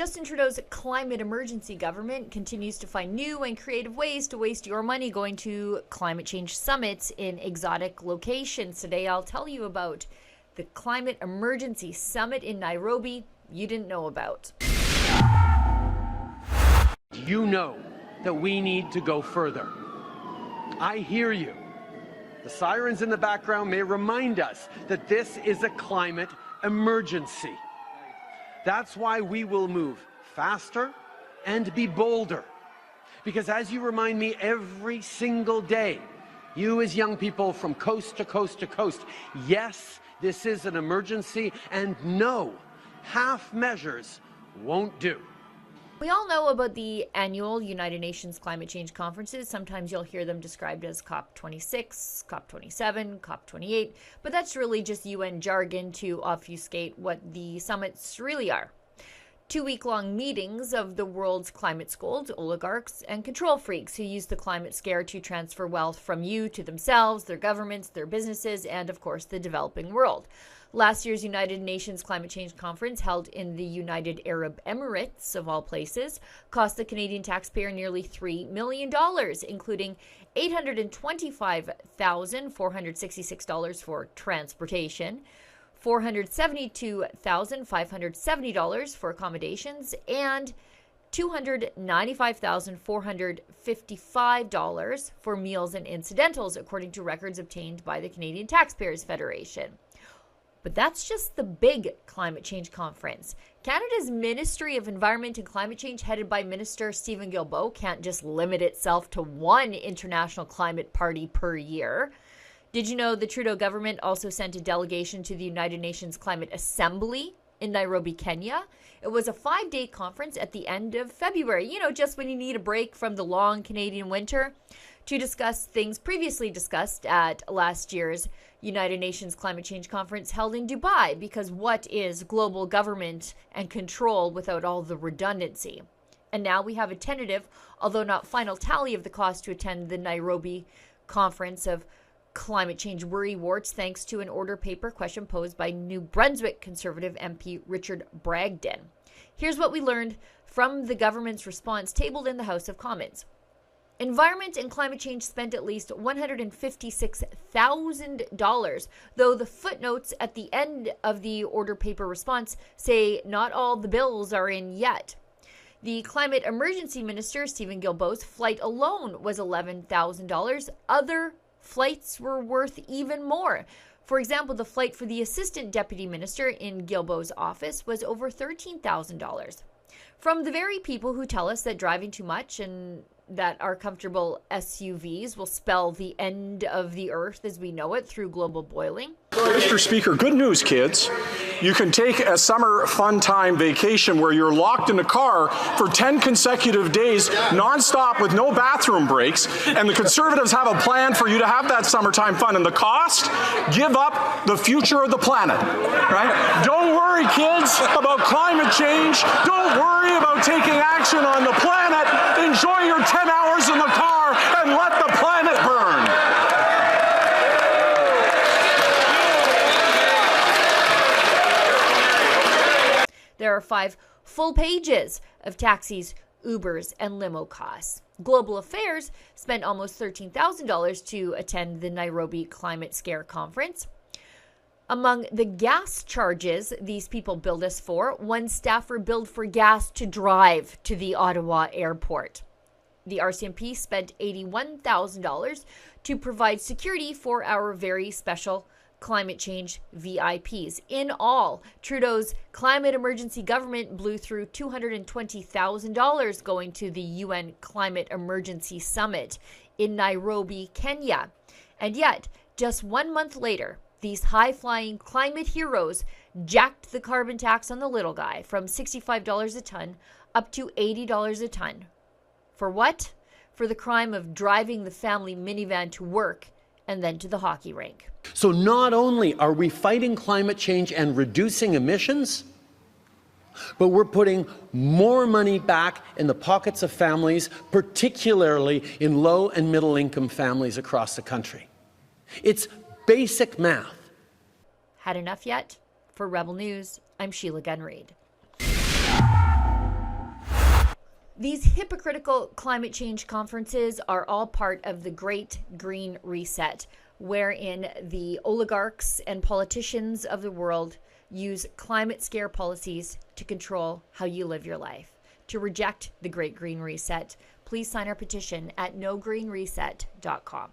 Justin Trudeau's climate emergency government continues to find new and creative ways to waste your money going to climate change summits in exotic locations. Today, I'll tell you about the Climate Emergency Summit in Nairobi you didn't know about. You know that we need to go further. I hear you. The sirens in the background may remind us that this is a climate emergency. That's why we will move faster and be bolder. Because as you remind me every single day, you as young people from coast to coast to coast, yes, this is an emergency, and no, half measures won't do. We all know about the annual United Nations climate change conferences. Sometimes you'll hear them described as COP26, COP27, COP28, but that's really just UN jargon to obfuscate what the summits really are. 2-week-long meetings of the world's climate scolds, oligarchs, and control freaks who use the climate scare to transfer wealth from you to themselves, their governments, their businesses, and of course the developing world. Last year's United Nations Climate Change Conference, held in the United Arab Emirates, of all places, cost the Canadian taxpayer nearly $3 million, including $825,466 for transportation, $472,570 for accommodations, and $295,455 for meals and incidentals, according to records obtained by the Canadian Taxpayers Federation. But that's just the big climate change conference. Canada's Ministry of Environment and Climate Change, headed by Minister Stephen Guilbeault, can't just limit itself to one international climate party per year. Did you know the Trudeau government also sent a delegation to the United Nations Climate Assembly in Nairobi, Kenya? It was a 5-day conference at the end of February, just when you need a break from the long Canadian winter, to discuss things previously discussed at last year's United Nations Climate Change Conference held in Dubai, because what is global government and control without all the redundancy? And now we have a tentative, although not final, tally of the cost to attend the Nairobi conference of climate change worrywarts, thanks to an order paper question posed by New Brunswick Conservative MP Richard Bragdon. Here's what we learned from the government's response tabled in the House of Commons. Environment and climate change spent at least $156,000, though the footnotes at the end of the order paper response say not all the bills are in yet. The Climate Emergency Minister, Stephen Guilbeault's flight alone was $11,000. Other flights were worth even more. For example, the flight for the Assistant Deputy Minister in Guilbeault's office was over $13,000. From the very people who tell us that driving too much and that our comfortable SUVs will spell the end of the earth as we know it through global boiling. Mr. Speaker, good news, kids. You can take a summer fun time vacation where you're locked in a car for 10 consecutive days, nonstop with no bathroom breaks, and the Conservatives have a plan for you to have that summertime fun. And the cost? Give up the future of the planet, right? Don't worry, kids, about climate change. Don't worry about taking action on the planet. Enjoy your 10 hours in the car and let the planet burn. There are 5 full pages of taxis, Ubers, and limo costs. Global Affairs spent almost $13,000 to attend the Nairobi Climate Scare Conference. Among the gas charges these people billed us for, one staffer billed for gas to drive to the Ottawa airport. The RCMP spent $81,000 to provide security for our very special climate change VIPs. In all, Trudeau's climate emergency government blew through $220,000 going to the UN Climate Emergency Summit in Nairobi, Kenya. And yet, just 1 month later, these high-flying climate heroes jacked the carbon tax on the little guy from $65 a ton up to $80 a ton. For what? For the crime of driving the family minivan to work and then to the hockey rink. So not only are we fighting climate change and reducing emissions, but we're putting more money back in the pockets of families, particularly in low and middle income families across the country. It's basic math. Had enough yet? For Rebel News, I'm Sheila Gunn Reid. These hypocritical climate change conferences are all part of the Great Green Reset, wherein the oligarchs and politicians of the world use climate scare policies to control how you live your life. To reject the Great Green Reset, please sign our petition at nogreenreset.com.